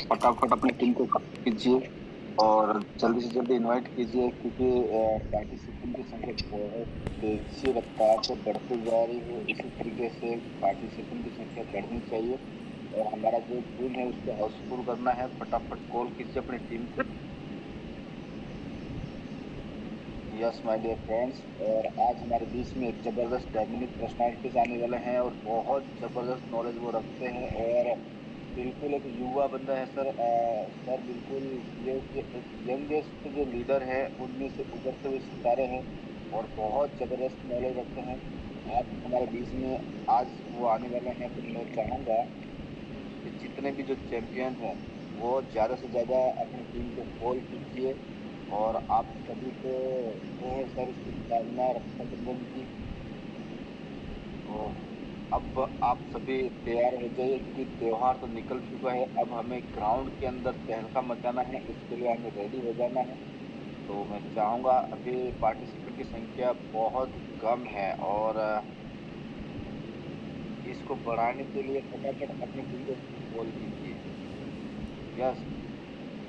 फटाफट अपनी टीम को कवर कीजिए और जल्दी से जल्दी इनवाइट कीजिए, क्योंकि पार्टिसिपेंट की संख्या बहुत तेजी रफ्तार से बढ़ती जा रही है। इसी तरीके से पार्टिसिपेंट की संख्या बढ़नी चाहिए और हमारा जो टीम है उसको हाउसफुल करना है। फटाफट कॉल कीजिए अपनी टीम को। यस माय डियर फ्रेंड्स, और आज हमारे बीच में एक जबरदस्त डायनामिक पर्सनालिटीज आने वाले हैं और बहुत जबरदस्त नॉलेज वो रखते हैं और बिल्कुल एक युवा बंदा है सर। सर बिल्कुल ये एक यंगेस्ट जो लीडर है उनमें से उभरते हुए सितारे हैं और बहुत जबरदस्त नॉलेज रखते हैं। आज हमारे बीच में आज वो आने वाले हैं, तो मैं चाहूंगा कि जितने भी जो चैंपियन हैं वो ज्यादा से ज्यादा अपनी टीम को कॉल कीजिए। और आप सभी को ढेर सारी शुभकामनाएं रक्षाबंधन की। तो अब आप सभी तैयार हो जाइए, क्योंकि त्योहार तो निकल चुका है। अब हमें ग्राउंड के अंदर तहलका मचाना है, इसके लिए हमें रेडी हो जाना है। तो मैं चाहूंगा, अभी पार्टिसिपेंट की संख्या बहुत कम है और इसको बढ़ाने के लिए फटाफट अपनी टीम को कॉल कीजिए। यस।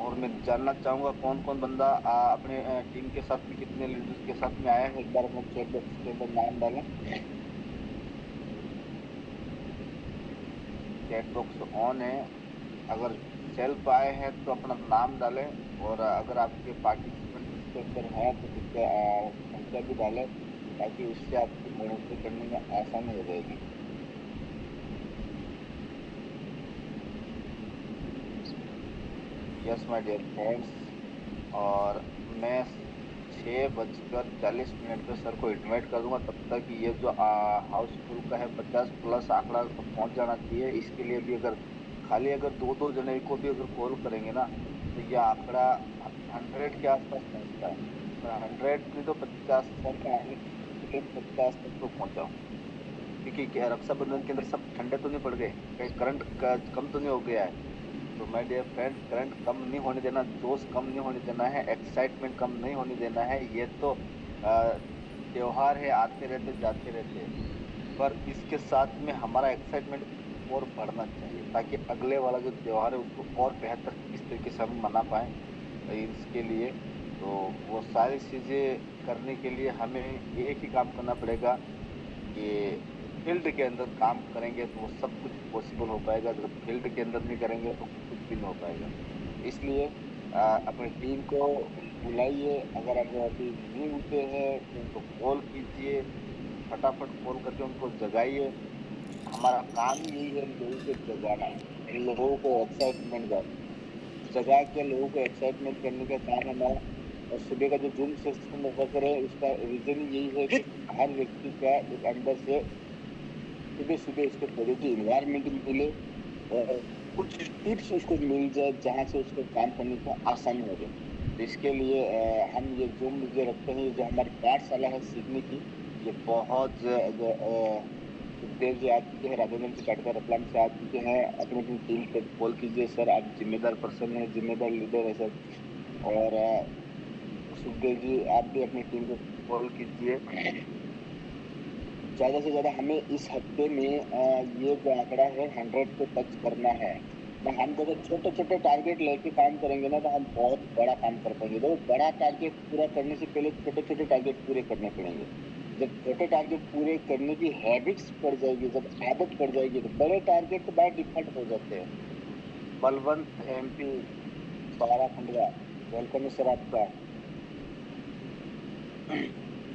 और मैं जानना चाहूंगा कौन कौन बंदा अपने टीम के साथ में, कितने लीडर्स के साथ में आया है। एक बार अपने चैट बॉक्स के अंदर नाम डालें। चैट बॉक्स ऑन है। अगर सेल्फ आए हैं तो अपना नाम डालें, और अगर आपके पार्टिसिपेंट उसके अंदर हैं तो कृपया संख्या भी डालें, ताकि उससे आपकी मॉनिटरिंग करने में आसानी हो जाएगी। यस माय डियर फ्रेंड्स, और मैं 6:40 पे सर को इनवाइट कर दूंगा। तब तक ये जो हाउसफुल का है 50+ आंकड़ा तो पहुंच जाना चाहिए। इसके लिए भी अगर खाली अगर दो दो जने को भी अगर कॉल करेंगे ना, तो ये आंकड़ा 100 के आसपास पहुंचता है। पर 100 नहीं तो 50 सर का आने के लिए 50 तक तो पहुंचाओ, क्योंकि क्या रक्षाबंधन के अंदर सब ठंडे तो नहीं पड़ गए, कहीं करंट का कम तो नहीं हो गया है। तो माय डियर फ्रेंड, करंट कम नहीं होने देना, जोश कम नहीं होने देना है, एक्साइटमेंट कम नहीं होने देना है। ये तो त्योहार है, आते रहते जाते रहते, पर इसके साथ में हमारा एक्साइटमेंट और बढ़ना चाहिए, ताकि अगले वाला जो त्योहार है उसको और बेहतर किस तरीके से हम मना पाए। तो इसके लिए तो वो सारी चीजें करने के लिए हमें एक ही काम करना पड़ेगा कि फील्ड के अंदर काम करेंगे तो वो सब कुछ पॉसिबल हो पाएगा। अगर फील्ड के अंदर नहीं करेंगे तो कुछ भी नहीं हो पाएगा। इसलिए अपनी टीम को बुलाइए। अगर आप अभी नहीं उठे हैं तो उनको कॉल कीजिए, फटाफट कॉल करके उनको जगाइए। हमारा काम ही यही है, लोगों को जगाना, लोगों को एक्साइटमेंट का जगा के लोगों को एक्साइटमेंट करने का काम हमारा। और सुबह का जो जूम सेशन रख रहे हैं उसका रीजन यही है कि हर व्यक्ति का एक अंदर से सुबह सुबह उसको पॉजिटिव इन्वायरमेंट मिले और कुछ टिप्स उसको मिल जाए जहाँ से उसको काम करने का आसानी हो जाए। तो इसके लिए हम ये जूम जो रखते हैं, ये जो हमारी पाठशाला है सीखने की, ये बहुत सुखदेव जी आ चुके हैं, राजेंद्र जी काटकर रतलाम से आ चुके हैं। अपनी अपनी टीम को कॉल कीजिए, सर आप जिम्मेदार पर्सन है, जिम्मेदार लीडर है सर। और सुखदेव जी आप भी अपनी टीम को कॉल कीजिए। ज्यादा से ज्यादा हमें इस हफ्ते में ये जो आंकड़ा है 100 को टच करना है। ना हम जब छोटे छोटे टारगेट लेके काम करेंगे ना, तो हम बहुत बड़ा काम कर पाएंगे। तो बड़ा टारगेट पूरा करने से पहले छोटे छोटे टारगेट पूरे करने पड़ेंगे। जब छोटे टारगेट पूरे करने की हैबिट्स पड़ जाएगी, जब आदत पड़ जाएगी, तो बड़े टारगेट तो बाय डिफॉल्ट हो जाते हैं। बलवंत MP बारा खंडवा, वेलकम है सर आपका।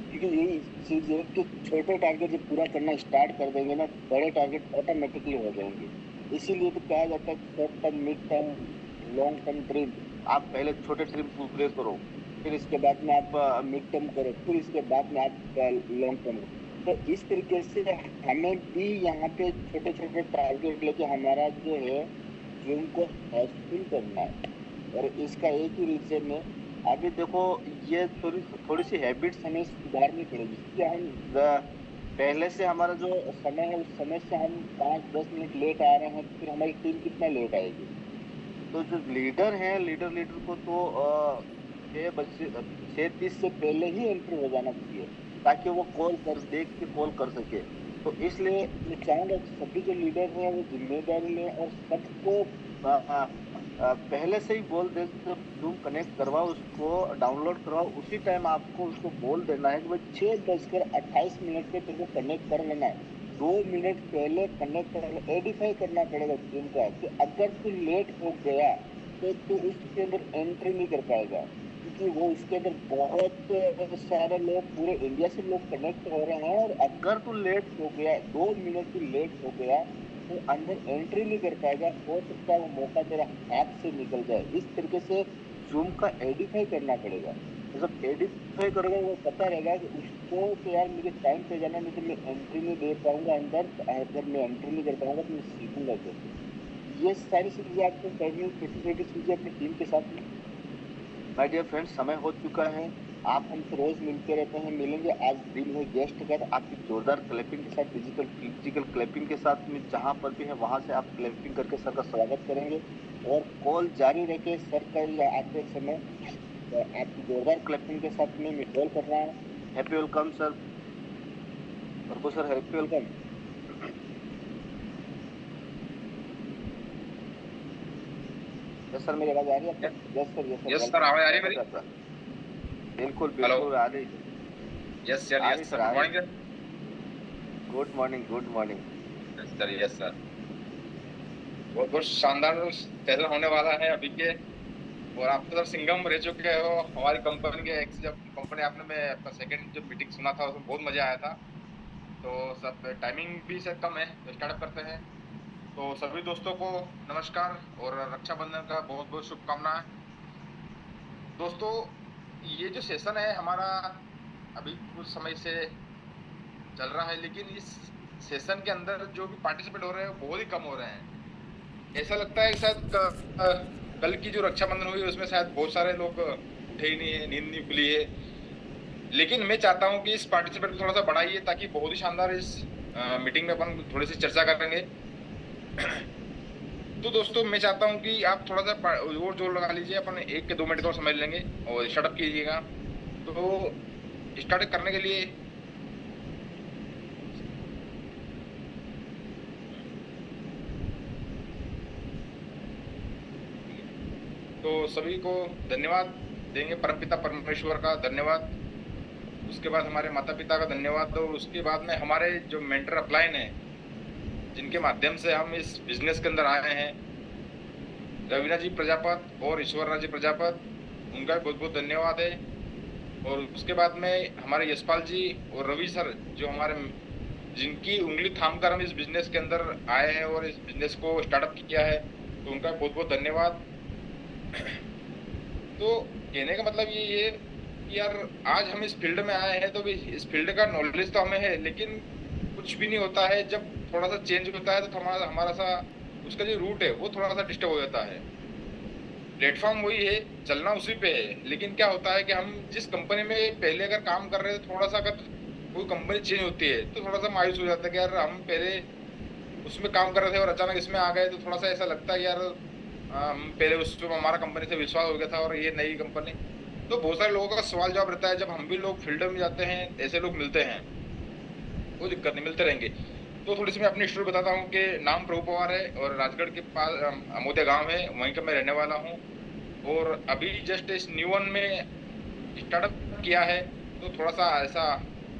क्योंकि यही चीज है कि छोटे टारगेट जब पूरा करना स्टार्ट कर देंगे ना, बड़े टारगेट ऑटोमेटिकली हो जाएंगे। इसीलिए तो कहा जाता है short term, mid term, long term dream. आप पहले छोटे ड्रीम पूरे करो, फिर इसके बाद में आप मिड टर्म करो, फिर इसके बाद में आप लॉन्ग टर्म करो। तो इस तरीके से हमें भी यहाँ पे छोटे छोटे टारगेट लेके हमारा जो है ड्रीम को हासिल करना है। और इसका एक ही रीजन है। अभी देखो, ये थोड़ी थोड़ी सी हैबिट्स हमें सुधारनी पड़ेगी, क्योंकि हम पहले से हमारा जो समय है उस समय से हम 5-10 मिनट लेट आ रहे हैं, तो फिर हमारी टीम कितना लेट आएगी। तो जो लीडर है, लीडर को तो 6:30 से पहले ही एंट्री हो जाना चाहिए, ताकि वो कॉल कर देख के कॉल कर सके। तो इसलिए मैं चाहूंगा कि सभी जो लीडर हैं वो जिम्मेदारी लें और सबको पहले से ही बोल दे, जब जूम कनेक्ट करवाओ उसको, डाउनलोड करवाओ, उसी टाइम आपको उसको बोल देना है कि भाई 6:28 पे तेरे को कनेक्ट कर लेना है। 2 मिनट पहले कनेक्ट कर, एडिफाई करना पड़ेगा जूम का कि अगर तू लेट हो गया तो तू उसके अंदर एंट्री नहीं कर पाएगा, क्योंकि वो उसके अंदर बहुत सारे लोग, पूरे इंडिया से लोग कनेक्ट हो रहे हैं, और अगर तू लेट हो गया, 2 मिनट तू लेट हो गया तो अंदर एंट्री नहीं कर पाएगा, हो सकता है वो मौका तेरा हाथ से निकल जाए। इस तरीके से जूम का एडिफाई करना पड़ेगा। तो जब एडिफाई करोगे वो पता रहेगा कि उसको कि यार मुझे टाइम पे जाना, नहीं तो मैं एंट्री नहीं दे पाऊंगा अंदर, अगर मैं एंट्री नहीं कर पाऊंगा तो मैं सीखूंगा कैसे। ये सारी चीजें आपको करनी है, कैसी कैसी चीजें अपनी टीम के साथ में। माय डियर फ्रेंड्स, समय हो चुका है। आप हमसे रोज मिलते रहते हैं, मिलेंगे। आज दिन में गेस्ट का आपकी जोरदार क्लैपिंग के साथ, फिजिकल क्लैपिंग के साथ में, जहां पर भी है वहां से आप क्लैपिंग करके सर का स्वागत करेंगे, और कॉल जारी रखे सर का आते समय। तो आपकी जोरदार क्लैपिंग के साथ में मैं कॉल कर रहा हूँ। Happy welcome sir, Prabhu sir, happy welcome. Yes sir, मेरी आवाज आ रही है आपको? यस सर, यस सर, आवाज आ रही है मेरी? बिल्कुल बिल्कुल आ रही है। Yes sir, yes sir, good morning. Good morning, good morning. Yes sir, yes sir. बहुत बहुत शानदार सेशन होने वाला है अभी के, और आप तो सर सिंघम रह चुके हो हमारी कंपनी के। जब कंपनी आपने, मैं आपका सेकंड जो मीटिंग सुना था उसमें बहुत मजा आया था। तो सब टाइमिंग भी सर कम है, तो स्टार्टअप करते हैं। तो सभी दोस्तों को नमस्कार और रक्षाबंधन का बहुत बहुत शुभकामनाएं। दोस्तों, ये जो सेशन है हमारा अभी कुछ समय से चल रहा है, लेकिन इस सेशन के अंदर जो भी पार्टिसिपेट हो रहे हैं बहुत ही कम हो रहे हैं। ऐसा लगता है कि शायद कल की जो रक्षाबंधन हुई उसमें शायद बहुत सारे लोग उठे ही नहीं है, नींद नहीं खुली है। लेकिन मैं चाहता हूं कि इस पार्टिसिपेट को थोड़ा सा बढ़ाइए, ताकि बहुत ही शानदार इस मीटिंग में अपन थोड़ी सी चर्चा करेंगे। तो दोस्तों, मैं चाहता हूं कि आप थोड़ा सा और जोर लगा लीजिए, अपन 1 के 2 मिनट और समझ लेंगे और स्टार्टअप कीजिएगा। तो स्टार्ट करने के लिए तो सभी को धन्यवाद देंगे, परमपिता परमेश्वर का धन्यवाद, उसके बाद हमारे माता पिता का धन्यवाद, और उसके बाद में हमारे जो मेंटर अपलाइन है जिनके माध्यम से हम इस बिजनेस के अंदर आए हैं, रवीना जी प्रजापत और ईश्वरना जी प्रजापत, उनका बहुत बहुत धन्यवाद है। और उसके बाद में हमारे यशपाल जी और रवि सर, जो हमारे, जिनकी उंगली थाम कर हम इस बिजनेस के अंदर आए हैं और इस बिजनेस को स्टार्टअप किया है, तो उनका बहुत बहुत धन्यवाद। तो कहने का मतलब ये है कि यार आज हम इस फील्ड में आए हैं, तो इस फील्ड का नॉलेज तो हमें है, लेकिन कुछ भी नहीं होता है जब थोड़ा सा चेंज होता है, तो हमारा सा उसका जो रूट है वो थोड़ा सा डिस्टर्ब हो जाता है। प्लेटफॉर्म वही है, चलना उसी पे है, लेकिन क्या होता है कि हम जिस कंपनी में पहले अगर काम कर रहे थे, थोड़ा सा अगर कोई कंपनी चेंज होती है तो थोड़ा सा मायूस हो जाता है कि यार हम पहले उसमें काम कर रहे थे और अचानक इसमें आ गए, तो थोड़ा सा ऐसा लगता है यार हम पहले उस पर हमारा कंपनी से विश्वास हो गया था और ये नई कंपनी। तो बहुत सारे लोगों का सवाल जवाब रहता है, जब हम भी लोग फील्ड में जाते हैं, ऐसे लोग मिलते हैं, कोई दिक्कत नहीं, मिलते रहेंगे। तो थोड़ी सी मैं अपनी स्टोरी बताता हूँ कि नाम प्रभु पवार है और राजगढ़ के पास अमोदिया गांव है, वहीं का मैं रहने वाला हूँ, और अभी जस्ट इस न्यू वन में स्टार्टअप किया है, तो थोड़ा सा ऐसा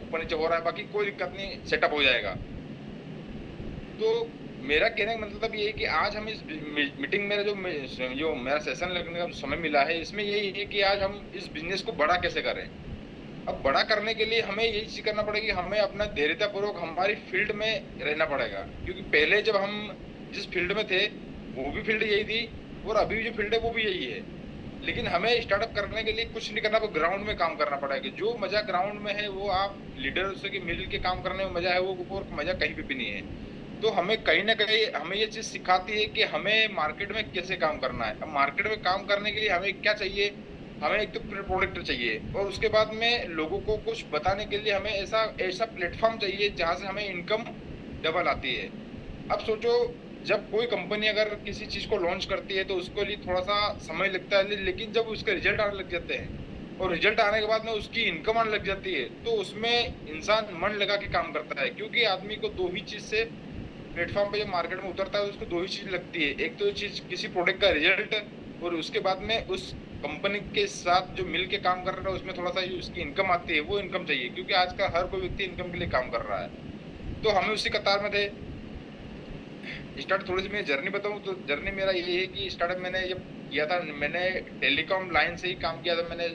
ऊपर नीचे हो रहा है, बाकी कोई दिक्कत नहीं, सेटअप हो जाएगा। तो मेरा कहने का मतलब ये है कि आज हम इस मीटिंग में जो मेरा सेशन लगने का समय मिला है, इसमें यही है कि आज हम इस बिजनेस को बड़ा कैसे करें। अब बड़ा करने के लिए हमें यही चीज करना पड़ेगी, हमें अपना धैर्यतापूर्वक हमारी फील्ड में रहना पड़ेगा, क्योंकि पहले जब हम जिस फील्ड में थे वो भी फील्ड यही थी, और अभी जो फील्ड है वो भी यही है। लेकिन हमें स्टार्टअप करने के लिए कुछ नहीं करना, ग्राउंड में काम करना पड़ेगा। जो मजा ग्राउंड में है वो आप लीडर से मिल के काम करने में मजा है, वो और मजा कहीं पे भी नहीं है। तो हमें कहीं ना कहीं हमें ये चीज सिखाती है कि हमें मार्केट में कैसे काम करना है। अब मार्केट में काम करने के लिए हमें क्या चाहिए, हमें एक तो प्रोडक्ट चाहिए, और उसके बाद में लोगों को कुछ बताने के लिए हमें ऐसा प्लेटफॉर्म चाहिए जहां से हमें इनकम डबल आती है। अब सोचो, जब कोई कंपनी अगर किसी चीज को लॉन्च करती है तो उसके लिए थोड़ा सा समय लगता है, लेकिन जब उसके रिजल्ट आने लग जाते हैं और रिजल्ट आने के बाद में उसकी इनकम आने लग जाती है, तो उसमें इंसान मन लगा के काम करता है, क्योंकि आदमी को दो ही चीज से प्लेटफॉर्म पे जब मार्केट में उतरता है उसको दो ही चीज लगती है, एक तो ये चीज किसी प्रोडक्ट का रिजल्ट, और उसके बाद में उस कंपनी के साथ जो मिल के काम कर रहा है उसमें थोड़ा सा उसकी इनकम आती है, वो इनकम चाहिए, क्योंकि आज का हर कोई व्यक्ति इनकम के लिए काम कर रहा है। तो हमें उसी कतार में थे। स्टार्ट थोड़ी सी मैं जर्नी बताऊं तो जर्नी मेरा ये है कि स्टार्टअप मैंने जब किया था, मैंने टेलीकॉम लाइन से ही काम किया था। मैंने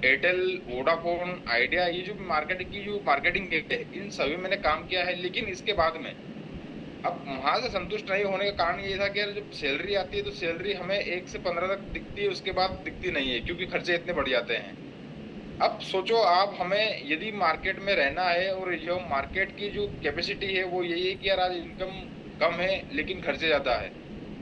एयरटेल, वोडाफोन, आइडिया, ये जो मार्केटिंग की जो मार्केटिंग है इन सभी मैंने काम किया है। लेकिन इसके बाद में अब वहां से संतुष्ट नहीं होने का कारण ये था कि यार जब सैलरी आती है तो सैलरी हमें 1 से 15 तक दिखती है, उसके बाद दिखती नहीं है, क्योंकि खर्चे इतने बढ़ जाते हैं। अब सोचो आप, हमें यदि मार्केट में रहना है और जो मार्केट की जो कैपेसिटी है वो यही है कि यार आज इनकम कम है लेकिन खर्चे ज्यादा है,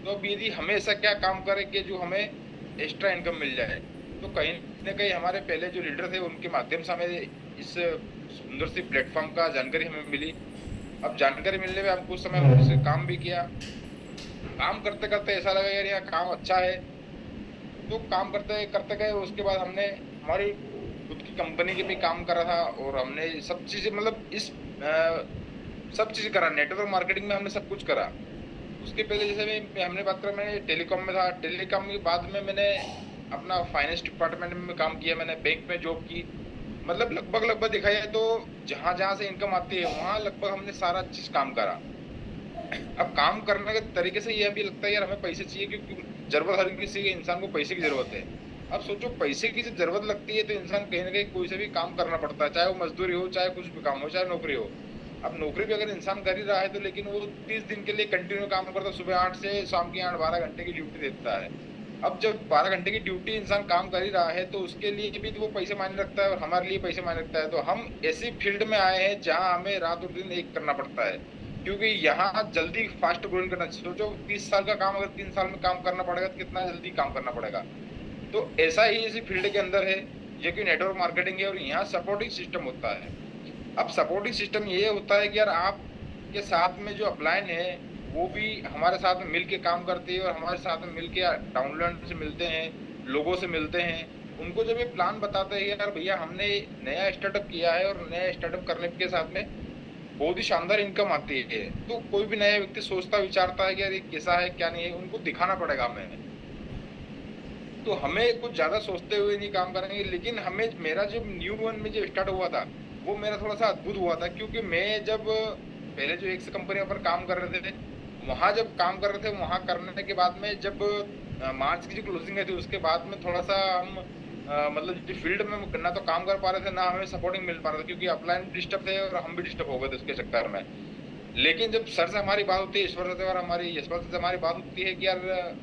तो अब यदि हमें ऐसा क्या काम करें कि जो हमें एक्स्ट्रा इनकम मिल जाए। तो कहीं न कहीं हमारे पहले जो लीडर थे उनके माध्यम से हमें इस सुंदर सी प्लेटफॉर्म का जानकारी हमें मिली। अब जानकारी मिलने में हम कुछ समय उनसे काम भी किया। काम करते करते ऐसा लगा यार यहाँ काम अच्छा है, तो काम करते करते गए। उसके बाद हमने हमारी खुद की कंपनी के भी काम करा था, और हमने सब चीजें मतलब सब चीज करा। नेटवर्क मार्केटिंग में हमने सब कुछ करा। उसके पहले जैसे हमने बात करा, मैं टेलीकॉम में था। टेलीकॉम के बाद में मैंने अपना फाइनेंस डिपार्टमेंट में काम किया, मैंने बैंक में जॉब की। मतलब लगभग देखा जाए तो जहां जहां से इनकम आती है वहां लगभग हमने सारा चीज काम करा। अब काम करने के तरीके से यह भी लगता है यार हमें पैसे चाहिए, क्योंकि जरूरत हर किसी के इंसान को पैसे की जरूरत है। अब सोचो पैसे की जब जरूरत लगती है तो इंसान कहीं ना कहीं कोई से भी काम करना पड़ता है, चाहे वो मजदूरी हो, चाहे कुछ भी काम हो, चाहे नौकरी हो। अब नौकरी भी अगर इंसान कर ही रहा है तो लेकिन वो 30 दिन के लिए कंटिन्यू काम करता है, सुबह 8 से शाम की 8, 12 घंटे की ड्यूटी देता है। अब जब 12 घंटे की ड्यूटी इंसान काम कर ही रहा है तो उसके लिए भी तो वो पैसे मायने रखता है और हमारे लिए पैसे मायने रखता है। तो हम ऐसी फील्ड में आए हैं जहां हमें रात और दिन एक करना पड़ता है, क्योंकि यहाँ जल्दी फास्ट ग्रोइंग करना। सोचो 30 साल का काम अगर 3 साल में काम करना पड़ेगा तो कितना जल्दी काम करना पड़ेगा। तो ऐसा ही इसी फील्ड के अंदर है, ये कि नेटवर्क मार्केटिंग है, और यहाँ सपोर्टिंग सिस्टम होता है। अब सपोर्टिंग सिस्टम ये होता है कि यार आपके साथ में जो अपलाइन है वो भी हमारे साथ में मिल के काम करती है, और हमारे साथ में मिल के डाउनलाइन से मिलते हैं, लोगों से मिलते हैं। उनको जब ये प्लान बताते हैं यार भैया हमने नया स्टार्टअप किया है और नया स्टार्टअप करने के साथ में बहुत ही शानदार इनकम आती है, तो कोई भी नया व्यक्ति सोचता विचारता है कि यार ये कैसा है क्या नहीं है, उनको दिखाना पड़ेगा हमें। तो हमें कुछ ज्यादा सोचते हुए नहीं काम करेंगे। लेकिन हमें, मेरा जब न्यू वन में जो स्टार्ट हुआ था वो मेरा थोड़ा सा अद्भुत हुआ था, क्योंकि मैं जब पहले जो एक से कंपनी पर काम कर रहे थे वहां जब काम कर रहे थे, वहां करने के बाद में जब मार्च की जो क्लोजिंग है थी उसके बाद में थोड़ा सा हम मतलब जो फील्ड में ना तो काम कर पा रहे थे ना हमें सपोर्टिंग मिल पा रहा था, क्योंकि अपलाइन डिस्टर्ब थे और हम भी डिस्टर्ब हो गए थे उसके चक्कर में। लेकिन जब सर से हमारी बात होती है, ईश्वर से और हमारी यशवंत से हमारी बात होती है कि यार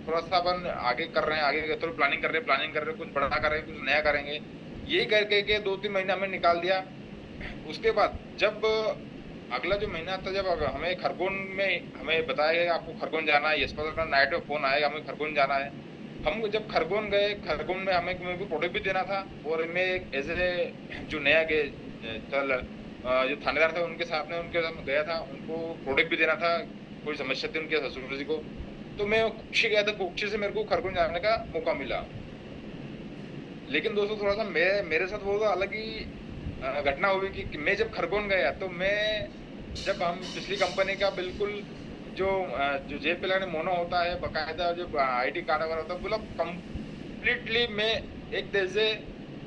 थोड़ा सा अपन आगे कर रहे हैं, आगे थोड़ी प्लानिंग कर रहे हैं, कुछ बड़ा करेंगे, कुछ नया करेंगे, यही करके के 2-3 महीने हमें निकाल दिया। उसके बाद जब अगला जो महीना था, जब हमें खरगोन में हमें बताया गया आपको खरगोन जाना है, यशवंत का नाइट में फोन आएगा हमें खरगोन जाना है। हम जब खरगोन गए, खरगोन में हमें भी प्रोडक्ट भी देना था, और मैं एज ए जो नया जो थानेदार थे उनके साथ गया था, उनको प्रोडक्ट भी देना था। कोई समस्या थी उनके ससुर जी को, तो मैं कुक्षी गया था, कुक्षी से मेरे को खरगोन जाने का मौका मिला। लेकिन दोस्तों थोड़ा सा मेरे साथ वो अलग ही घटना हुई कि मैं जब खरगोन गया तो मैं, जब हम पिछली कंपनी का बिल्कुल जो जेब पे लगाने मोनो होता है, बकायदा जो आईडी कार्ड वगैरह होता है, मतलब कंप्लीटली मैं एक तरह से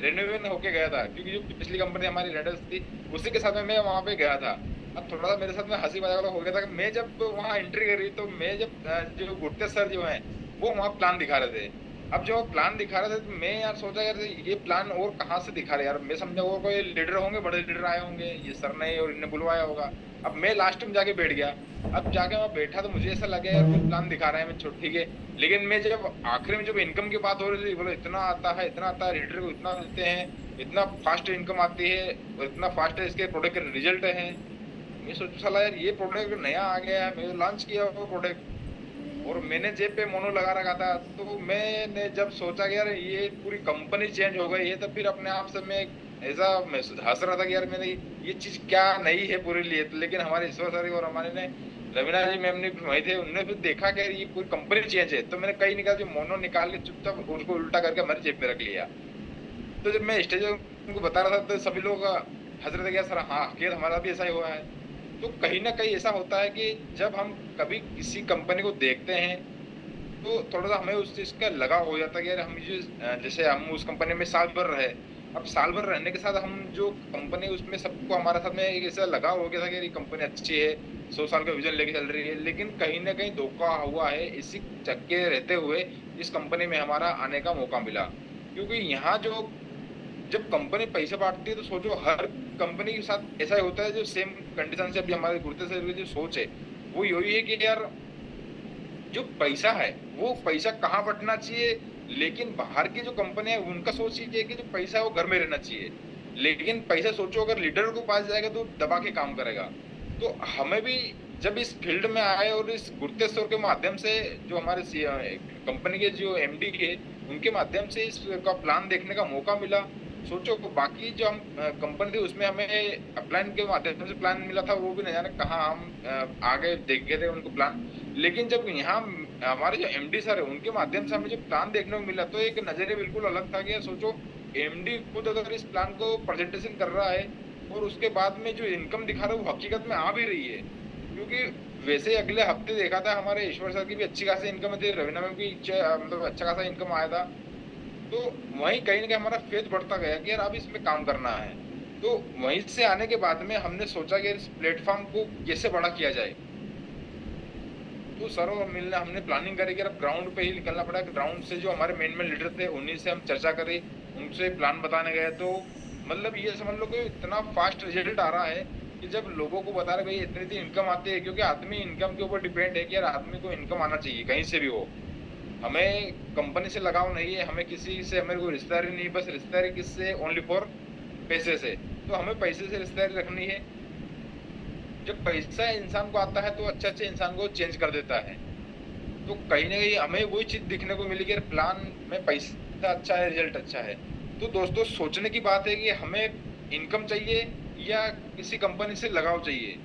रेनोवेशन होके गया था, क्योंकि जो पिछली कंपनी हमारी रेडल्स थी उसी के साथ में मैं वहाँ पे गया था। अब थोड़ा सा मेरे साथ में हंसी मजाक हो गया था कि मैं जब वहाँ एंट्री करी तो मैं जब जो गुट्टे सर जो हैं वो वहाँ प्लान दिखा रहे थे। अब जो प्लान दिखा रहे थे तो मैं यार सोचा यार ये प्लान और कहाँ से दिखा रहे यार, मैं समझा वो कोई लीडर होंगे, बड़े लीडर आए होंगे, ये सर ने और इन्हें बुलवाया होगा। अब मैं लास्ट में जाके बैठ गया। अब जाके वहाँ बैठा तो मुझे ऐसा लगा यार कुछ प्लान दिखा रहे हैं, मैं ठीक है। लेकिन मैं जब आखिर में जब इनकम की बात हो रही थी, बोलो इतना आता है लीडर को इतना देते हैं, इतना फास्ट इनकम आती है और इतना फास्ट है इसके प्रोडक्ट के रिजल्ट है। मैं सोचू साला यार ये प्रोडक्ट नया आ गया है, मैं लॉन्च किया वो प्रोडक्ट और मैंने जेब पे मोनो लगा रखा था। तो मैंने जब सोचा कि यार ये पूरी कंपनी चेंज हो गई है, तो फिर अपने आप से मैं ऐसा हंस रहा था कि यार मैंने ये चीज क्या नई है पूरे लिए। तो लेकिन हमारे ईश्वर सर और हमारे ने रवीना जी मैम ने वही थे, उन्होंने फिर देखा कि ये पूरी कंपनी चेंज है। तो मैंने कहीं निकाल के मोनो निकाल के चुपचाप उसको उल्टा करके हमारी जेब में रख लिया। तो जब मैं स्टेज उनको बता रहा था तो सभी लोग हंस रहे थे कि सर हाँ हकीकत हमारा भी ऐसा ही हुआ है। तो कहीं न कहीं ऐसा होता है कि जब हम कभी किसी कंपनी को देखते हैं, तो थोड़ा-सा हमें उस चीज़ का लगाव हो जाता है कि यार हम जैसे हम उस कंपनी में साल भर रहे। अब साल भर रहने के साथ हम जो कंपनी उसमें सबको हमारे साथ में एक ऐसा लगाव हो गया था कि यार ये कंपनी अच्छी है, 100 साल का विज़न लेके चल रही है। लेकिन कहीं न कहीं धोखा हुआ है, इसी चक्के रहते हुए इस कंपनी में हमारा आने का मौका मिला। क्योंकि यहाँ जो जब कंपनी पैसे बाँटती है तो सोचो हर कंपनी के साथ ऐसा ही होता है, जो सेम कंडीशन से अभी हमारे गुरुदेव सर की जो सोच है, वो यही है कि यार जो पैसा है, वो पैसा कहाँ बँटना चाहिए, लेकिन बाहर की जो कंपनियाँ हैं, उनका सोच ये है कि जो पैसा है वो घर में रहना चाहिए। लेकिन पैसा सोचो अगर लीडर को पास जाएगा तो दबा के काम करेगा। तो हमें भी जब इस फील्ड में आए और इस गुरुतेज सर के माध्यम से जो हमारे कंपनी के जो एमडी है, उनके माध्यम से इसका प्लान देखने का मौका मिला। सोचो बाकी जो हम कंपनी थी उसमें हमें अपलाइन के माध्यम से प्लान मिला था, वो भी न जाने कहाँ हम आगे देख गए थे उनको प्लान। लेकिन जब यहाँ हमारे जो एमडी सर है उनके माध्यम से हमें जो प्लान देखने को मिला, तो एक नज़रिया बिल्कुल अलग था कि यार सोचो एमडी खुद अगर इस प्लान को प्रेजेंटेशन कर रहा है और उसके बाद में जो इनकम दिखा रहा है वो हकीकत में आ भी रही है। क्योंकि वैसे अगले हफ्ते देखा था हमारे ईश्वर सर की भी अच्छी खासी इनकम थी, रवीना में भी मतलब अच्छा खासा इनकम आया था। तो वहीं कहीं न कहीं हमारा फेथ बढ़ता गया कि यार अब इसमें काम करना है। तो वहीं से आने के बाद में हमने सोचा कि इस प्लेटफ़ॉर्म को कैसे बड़ा किया जाए। तो सर और मिलने हमने प्लानिंग करी कि अब ग्राउंड पे ही निकलना पड़ा। ग्राउंड से जो हमारे मेन लीडर थे उन्हीं से हम चर्चा करी, उनसे प्लान बताने गए। तो मतलब ये समझ लो कि इतना फास्ट रिजल्ट आ रहा है कि जब लोगों को बता रहे भई इतनी-इतनी इनकम आती है, क्योंकि आदमी इनकम के ऊपर डिपेंड है कि यार आदमी को इनकम आना चाहिए कहीं से भी हो। हमें कंपनी से लगाव नहीं है, हमें किसी से हमें कोई रिश्तेदारी नहीं, बस रिश्तेदारी किससे ओनली फॉर पैसे से। तो हमें पैसे से रिश्तेदारी रखनी है। जब पैसा इंसान को आता है तो अच्छे-अच्छे इंसान को चेंज कर देता है। तो कहीं न कहीं हमें वही चीज़ देखने को मिली कि यार प्लान में पैसा अच्छा है, रिज़ल्ट अच्छा है। तो दोस्तों सोचने की बात है कि हमें इनकम चाहिए या किसी कंपनी से लगाव चाहिए।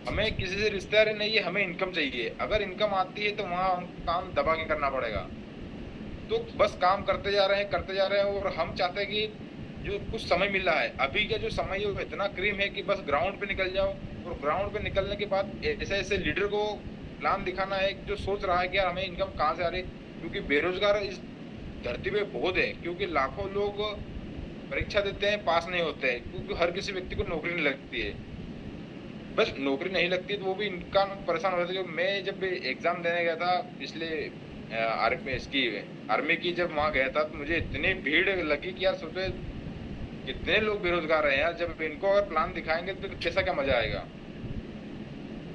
हमें किसी से रिश्तेदारी नहीं है, हमें इनकम चाहिए। अगर इनकम आती है तो वहाँ हमको काम दबा के करना पड़ेगा। तो बस काम करते जा रहे हैं और हम चाहते हैं कि जो कुछ समय मिल रहा है, अभी का जो समय है वो इतना क्रीम है कि बस ग्राउंड पे निकल जाओ और ग्राउंड पे निकलने के बाद ऐसे-ऐसे लीडर को प्लान दिखाना है जो सोच रहा है कि यार हमें इनकम कहाँ से आ रही है। क्योंकि बेरोज़गार इस धरती पे बहुत है, क्योंकि लाखों लोग परीक्षा देते हैं, पास नहीं होते हैं, क्योंकि हर किसी व्यक्ति को नौकरी नहीं लगती है। बस नौकरी नहीं लगती तो वो भी इनका परेशान हो जाता है। मैं जब एग्ज़ाम देने गया था पिछले आर्मी इसकी आर्मी की जब वहाँ गया था, तो मुझे इतनी भीड़ लगी कि यार सोचो कितने लोग बेरोज़गार हैं यार, जब इनको अगर प्लान दिखाएँगे तो कैसा क्या मज़ा आएगा।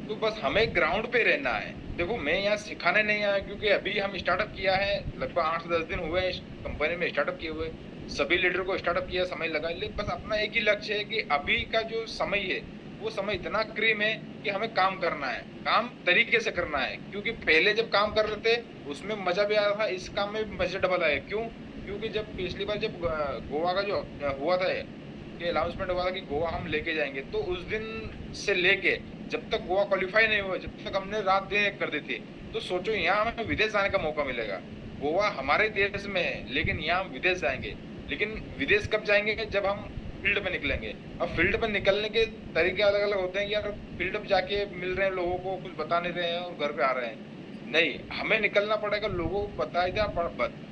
तो बस हमें ग्राउंड पे रहना है। देखो मैं यहाँ सिखाने नहीं आया, क्योंकि अभी हम स्टार्टअप किया है, लगभग 8 से 10 दिन हुए हैं इस कंपनी में स्टार्टअप किए हुए। सभी लीडर को स्टार्टअप किया, समय लगा, लेकिन बस अपना एक ही लक्ष्य है कि अभी का जो समय है, वो समय इतना क्रीम है कि हमें काम करना है, काम तरीके से करना है। क्योंकि पहले जब काम कर रहे थे, उसमें मज़ा भी आ रहा था, इस काम में भी मज़ा डबल आया। क्यों? क्योंकि जब पिछली बार जब गोवा का जो हुआ था कि अनाउंसमेंट हुआ था कि गोवा हम लेके जाएँगे, तो उस दिन से लेके जब तक गोवा क्वालीफाई नहीं हुआ, जब तक हमने रात-दिन एक कर दी थी। तो सोचो यहाँ हमें विदेश जाने का मौका मिलेगा। गोवा हमारे देश में है, लेकिन यहाँ हम विदेश जाएँगे। लेकिन विदेश कब जाएँगे? जब हम फील्ड पे निकलेंगे। अब फील्ड पे निकलने के तरीके अलग-अलग होते हैं कि यार फील्ड पे जाके मिल रहे हैं लोगों को, कुछ बता नहीं रहे हैं और घर पे आ रहे हैं। नहीं, हमें निकलना पड़ेगा, लोगों को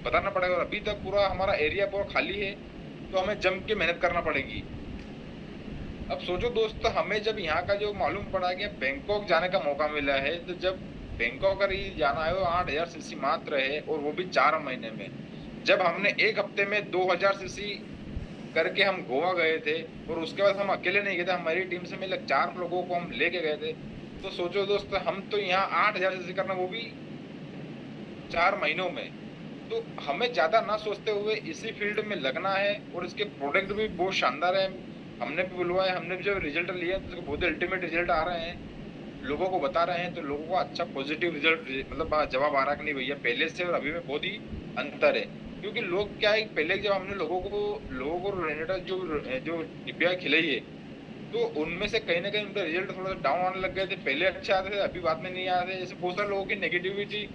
बताना पड़ेगा। और अभी तक पूरा हमारा एरिया पूरा खाली है, तो हमें जम के मेहनत करना पड़ेगी। अब सोचो दोस्त, हमें जब यहाँ का जो मालूम पड़ा कि बैंकॉक जाने का मौका मिला है, तो जब बैंकॉक अगर ही जाना है वो 8000 सीसी मात्र है, और वो भी 4 महीने में। जब हमने 1 हफ्ते में 2000 सीसी करके हम गोवा गए थे, और उसके बाद हम अकेले नहीं गए थे, हमारी टीम से मिले 4 लोगों को हम लेके गए थे। तो सोचो दोस्त, हम तो यहाँ 8000 सीसी करना, वो भी 4 महीनों में। तो हमें ज़्यादा ना सोचते हुए इसी फील्ड में लगना है, और इसके प्रोडक्ट भी बहुत शानदार है। हमने भी बुलवाया, हमने भी जो रिजल्ट लिया तो बहुत अल्टीमेट रिजल्ट आ रहे हैं, लोगों को बता रहे हैं, तो लोगों को अच्छा पॉजिटिव रिजल्ट मतलब जवाब आ रहा है कि नहीं भैया पहले से और अभी में बहुत ही अंतर है। क्योंकि लोग क्या है, पहले जब हमने लोगों को रिलेटेड जो डिब्बियाँ खिलाई है, तो उनमें से कहीं न कहीं उनका रिजल्ट थोड़ा-सा डाउन आने लग गए थे। पहले अच्छे आते थे, अभी बाद में नहीं आ रहे। जैसे बहुत सारे लोगों की नेगेटिविटी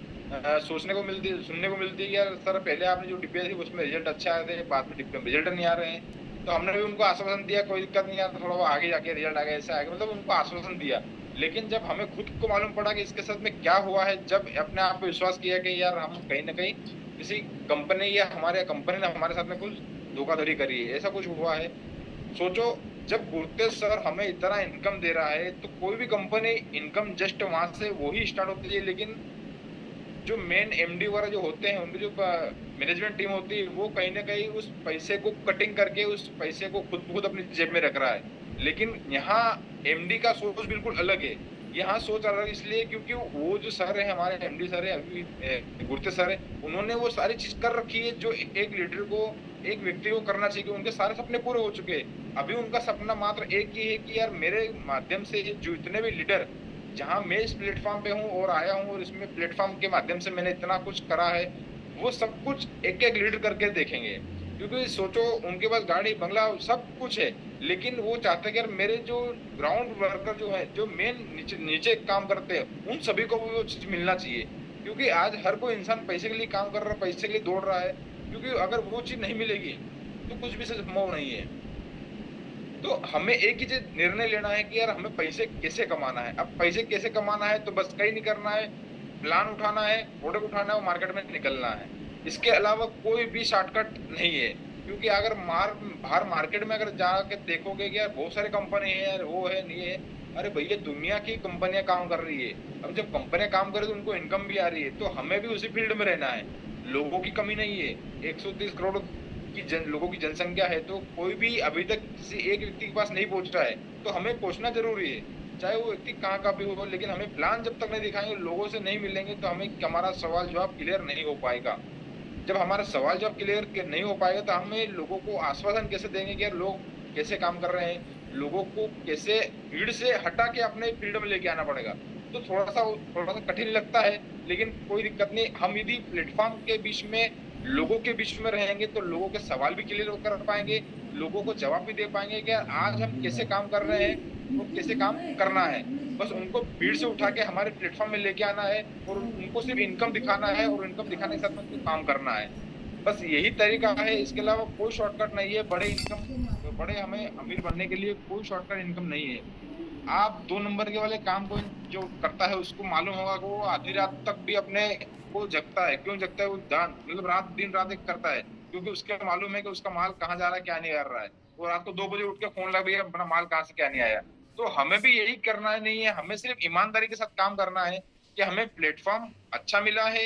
सोचने को मिलती है, सुनने को मिलती है कि यार सर पहले आपने जो डिब्बियाँ थी उसमें रिजल्ट अच्छे आए थे, बाद में डिब्बे में रिजल्ट नहीं आ रहे हैं। तो हमने भी उनको आश्वासन दिया कोई दिक्कत नहीं है, थोड़ा वो आगे जाके रिजल्ट आ गया, ऐसा आएगा, मतलब उनको आश्वासन दिया। लेकिन जब हमें खुद को मालूम पड़ा कि इसके साथ में क्या हुआ है, जब अपने आप पे विश्वास किया कि यार हम कहीं ना कहीं किसी कंपनी या हमारे कंपनी ने हमारे साथ में कुछ धोखाधड़ी करी है, ऐसा कुछ हुआ है। सोचो, जब गुरतेज सर हमें इतना इनकम दे रहा है तो कोई भी कंपनी इनकम जस्ट वहां से वही स्टार्ट होती है, लेकिन जो मेन एमडी वगैरह जो होते हैं, उनकी जो मैनेजमेंट टीम होती है, वो कहीं ना कहीं उस पैसे को कटिंग करके उस पैसे को खुद अपनी जेब में रख रहा है। लेकिन यहाँ एमडी का सोच बिल्कुल अलग है। यहाँ सोच अलग इसलिए क्योंकि वो जो सर है, हमारे एमडी सर है अभी गुरते सर है, उन्होंने वो सारी चीज कर रखी है जो एक लीडर को, एक व्यक्ति को करना चाहिए। उनके सारे सपने पूरे हो चुके हैं। अभी उनका सपना मात्र एक ही है कि यार मेरे माध्यम से जो इतने भी लीडर, जहां मैं इस प्लेटफॉर्म पे हूँ और आया हूँ और इसमें प्लेटफॉर्म के माध्यम से मैंने इतना कुछ करा है, वो सब कुछ एक एक लीडर करके देखेंगे। क्योंकि सोचो, उनके पास गाड़ी बंगला सब कुछ है, लेकिन वो चाहते हैं कि यार मेरे जो ग्राउंड वर्कर जो है, जो मेन नीचे नीचे काम करते हैं, उन सभी को भी वो चीज मिलना चाहिए। क्योंकि आज हर कोई इंसान पैसे के लिए काम कर रहा है, पैसे के लिए दौड़ रहा है। क्योंकि अगर वो चीज नहीं मिलेगी तो कुछ भी संभव नहीं है। तो हमें एक ही चीज निर्णय लेना है कि यार हमें पैसे कैसे कमाना है। अब पैसे कैसे कमाना है तो बस कहीं नहीं करना है, प्लान उठाना है, प्रोडक्ट उठाना है और मार्केट में निकलना है। इसके अलावा कोई भी शॉर्टकट नहीं है। क्योंकि अगर बाहर मार्केट में अगर जाके देखोगे कि यार बहुत सारी कंपनी है, यार वो है नहीं है, अरे भैया दुनिया की कंपनियां काम कर रही है। अब जब कंपनियां काम कर रही है तो उनको इनकम भी आ रही है, तो हमें भी उसी फील्ड में रहना है। लोगों की कमी नहीं है, 130 करोड़ की लोगों की जनसंख्या है, तो कोई भी अभी तक किसी एक व्यक्ति के पास नहीं पहुंच रहा है, तो हमें पहुंचना जरूरी है, चाहे वो व्यक्ति कहाँ का भी हो। लेकिन हमें प्लान जब तक नहीं दिखाएंगे, लोगों से नहीं मिलेंगे, तो हमें हमारा सवाल जवाब क्लियर नहीं हो पाएगा। जब हमारा सवाल जवाब क्लियर नहीं हो पाएगा तो हमें लोगों को आश्वासन कैसे देंगे कि यार लोग कैसे काम कर रहे हैं, लोगों को कैसे भीड़ से हटा के अपने फील्ड में लेके आना पड़ेगा। तो थोड़ा सा कठिन लगता है, लेकिन कोई दिक्कत नहीं। हम यदि प्लेटफॉर्म के बीच में, लोगों के बीच में रहेंगे तो लोगों के सवाल भी क्लियर कर पाएंगे, लोगों को जवाब भी दे पाएंगे कि आज हम कैसे काम कर रहे हैं और कैसे काम करना है। बस उनको भीड़ से उठा के हमारे प्लेटफॉर्म में लेके आना है और उनको सिर्फ इनकम दिखाना है और इनकम दिखाने के साथ में उनको काम करना है। बस यही तरीका है, इसके अलावा कोई शॉर्टकट नहीं है। बड़े हमें अमीर बनने के लिए कोई शॉर्टकट इनकम नहीं है। आप 2 नंबर के वाले काम को जो करता है उसको मालूम होगा कि वो आधी रात तक भी अपने को जगता है। क्यों जगता है? वो मतलब दिन रात एक करता है, क्योंकि उसके मालूम है कि उसका माल कहाँ जा रहा है, क्या नहीं कर रहा है। वो रात को 2 बजे उठ के फोन लगा, भैया अपना माल कहाँ से क्या नहीं आया। तो हमें भी यही करना है, नहीं है, हमें सिर्फ ईमानदारी के साथ काम करना है कि हमें प्लेटफॉर्म अच्छा मिला है,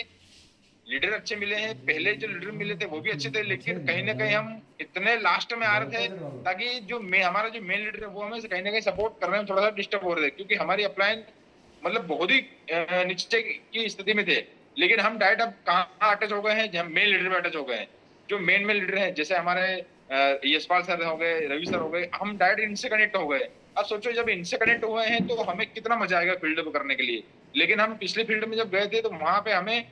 लीडर अच्छे मिले हैं। पहले जो लीडर मिले थे वो भी अच्छे थे, लेकिन कहीं ना कहीं हम इतने लास्ट में आ रहे थे ताकि हमारा जो मेन लीडर है वो हमें कहीं ना कहीं सपोर्ट करने में थोड़ा सा डिस्टर्ब हो रहे थे, क्योंकि हमारी अपलाइन मतलब बहुत ही नीचे की स्थिति में थे। लेकिन हम डायरेक्ट अब कहाँ अटैच हो गए हैं, हम मेन लीडर में अटैच हो गए हैं। जो मेन लीडर हैं, जैसे हमारे यशपाल सर हो गए, रवि सर हो गए, हम डायरेक्ट इनसे कनेक्ट हो गए। अब सोचो, जब इनसे कनेक्ट हुए हैं तो हमें कितना मजा आएगा फील्ड करने के लिए। लेकिन हम पिछले फील्ड में जब गए थे तो वहां पे हमें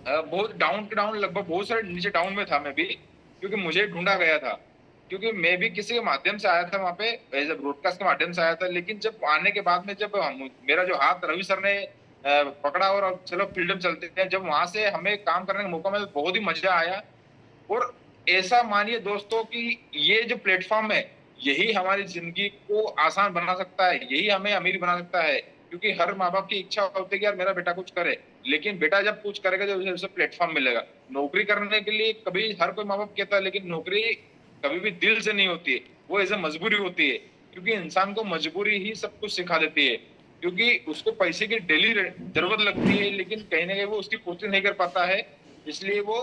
बहुत डाउन के डाउन, लगभग बहुत सारे नीचे डाउन में था मैं भी, क्योंकि मुझे ढूंढा गया था। क्योंकि मैं भी किसी के माध्यम से आया था वहां पे, एज ए ब्रॉडकास्ट के माध्यम से आया था। लेकिन जब आने के बाद में जब मेरा जो हाथ रवि सर ने पकड़ा और अब चलो फील्ड में चलते हैं, जब वहां से हमें काम करने का मौका मिला, बहुत ही मजा आया। और ऐसा मानिए दोस्तों कि ये जो प्लेटफॉर्म है, यही हमारी जिंदगी को आसान बना सकता है, यही हमें अमीर बना सकता है। क्योंकि हर माँ बाप की इच्छा होती है कि यार मेरा बेटा कुछ करे, लेकिन बेटा जब कुछ करेगा जब उसे प्लेटफॉर्म मिलेगा। नौकरी करने के लिए कभी हर कोई माँ बाप कहता है, लेकिन नौकरी कभी भी दिल से नहीं होती है, वो एज ए मजबूरी होती है। क्योंकि इंसान को मजबूरी ही सब कुछ सिखा देती है। क्योंकि उसको पैसे की डेली जरूरत लगती है, लेकिन कहीं ना कहीं वो उसकी पूर्ति नहीं कर पाता है, इसलिए वो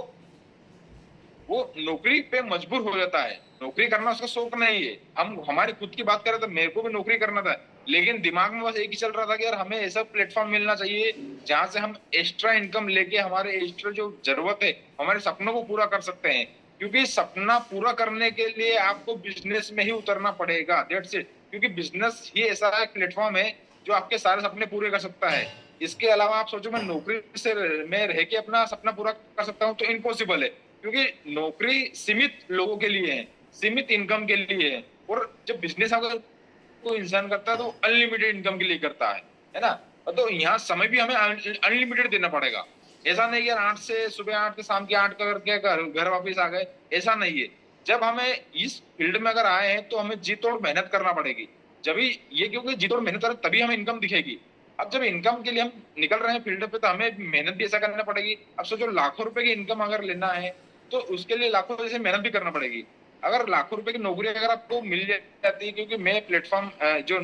नौकरी पे मजबूर हो जाता है। नौकरी करना उसका शौक नहीं है। हम हमारी खुद की बात करें तो मेरे को भी नौकरी करना था, लेकिन दिमाग में बस एक ही चल रहा था कि यार हमें ऐसा प्लेटफॉर्म मिलना चाहिए जहां से हम एक्स्ट्रा इनकम लेके हमारे एक्स्ट्रा जो जरूरत है, हमारे सपनों को पूरा कर सकते हैं। क्योंकि सपना पूरा करने के लिए आपको बिजनेस में ही उतरना पड़ेगा, दैट्स इट। क्योंकि बिजनेस ही ऐसा एक प्लेटफॉर्म है जो आपके सारे सपने पूरे कर सकता है। इसके अलावा आप सोचो मैं नौकरी से मैं रह के अपना सपना पूरा कर सकता हूँ, तो इम्पॉसिबल है। क्योंकि नौकरी सीमित लोगों के लिए है, सीमित इनकम के लिए है। और जब बिजनेस अगर कोई इंसान करता है तो अनलिमिटेड इनकम के लिए करता है ना। तो यहाँ समय भी हमें अनलिमिटेड देना पड़ेगा। ऐसा नहीं यार 8 से सुबह 8 से शाम के 8 करके घर वापस आ गए, ऐसा नहीं है। जब हमें इस फील्ड में अगर आए हैं तो हमें जी तोड़ मेहनत करना पड़ेगी, जब ये क्योंकि जी तोड़ मेहनत करें तभी हमें इनकम दिखेगी। अब जब इनकम के लिए हम निकल रहे हैं फील्ड पे तो हमें मेहनत भी ऐसा करना पड़ेगी। अब सोचो लाखों रुपए की इनकम अगर लेना है तो उसके लिए लाखों जैसे मेहनत भी करना पड़ेगी। अगर लाखों रुपए की नौकरी अगर आपको मिल जाती है, क्योंकि मैं प्लेटफॉर्म जो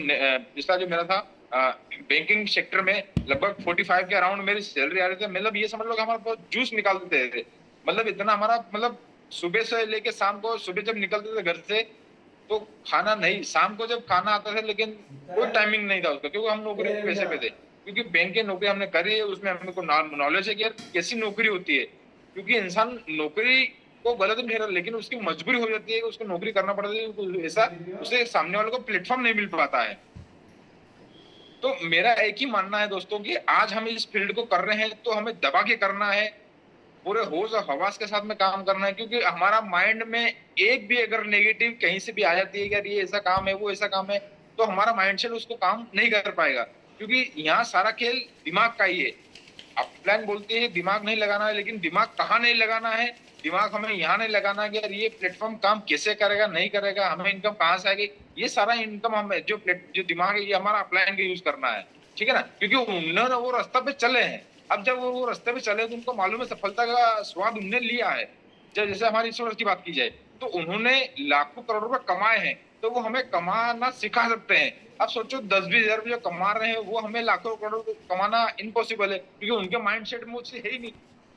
पिछला जो मेरा था बैंकिंग सेक्टर में लगभग 45 के अराउंड मेरी सैलरी आ रही थी। मतलब ये समझ लो कि हमारे पास जूस निकाल देते थे, मतलब इतना हमारा मतलब सुबह से लेके शाम को, सुबह जब निकलते थे घर से तो खाना नहीं, शाम को जब खाना आता था लेकिन कोई टाइमिंग नहीं था उसका, क्योंकि हम नौकरी के पैसे पे थे। क्योंकि बैंक की नौकरी हमने करी है, उसमें हमको नॉलेज है कि यार कैसी नौकरी होती है। क्योंकि इंसान नौकरी को गलत नहीं ठहरा, लेकिन उसकी मजबूरी हो जाती है कि उसको नौकरी करना पड़ता है, ऐसा उसे सामने वाले को प्लेटफॉर्म नहीं मिल पाता है। तो मेरा एक ही मानना है दोस्तों कि आज हम इस फील्ड को कर रहे हैं तो हमें दबा के करना है, पूरे होश और हवास के साथ में काम करना है। क्योंकि हमारा माइंड में एक भी अगर नेगेटिव कहीं से भी आ जाती है कि यार ये ऐसा काम है, वो ऐसा काम है, तो हमारा माइंडसेट उसको काम नहीं कर पाएगा। क्योंकि यहाँ सारा खेल दिमाग का ही है। अपलाइन बोलते हैं दिमाग नहीं लगाना है, लेकिन दिमाग कहाँ नहीं लगाना है, दिमाग हमें यहाँ नहीं लगाना है कि यार ये प्लेटफॉर्म काम कैसे करेगा, नहीं करेगा, हमें इनकम कहाँ से आएगी। ये सारा इनकम हमें जो दिमाग है ये हमारा अपलाइन का यूज करना है, ठीक है ना। क्योंकि उन्होंने वो रास्ता पे चले हैं। अब जब वो रास्ते पे चले तो उनको मालूम है सफलता का स्वाद उन्होंने लिया है। जब जैसे हमारी ईश्वर की बात की जाए तो उन्होंने लाखों करोड़ रुपए कमाए हैं, तो वो हमें कमाना सिखा सकते हैं। अब सोचो 10-20 हजार जो कमा रहे हैं वो हमें लाखों करोड़ कमाना इम्पॉसिबल है, क्योंकि उनके माइंडसेट में वो चीज है ही नहीं।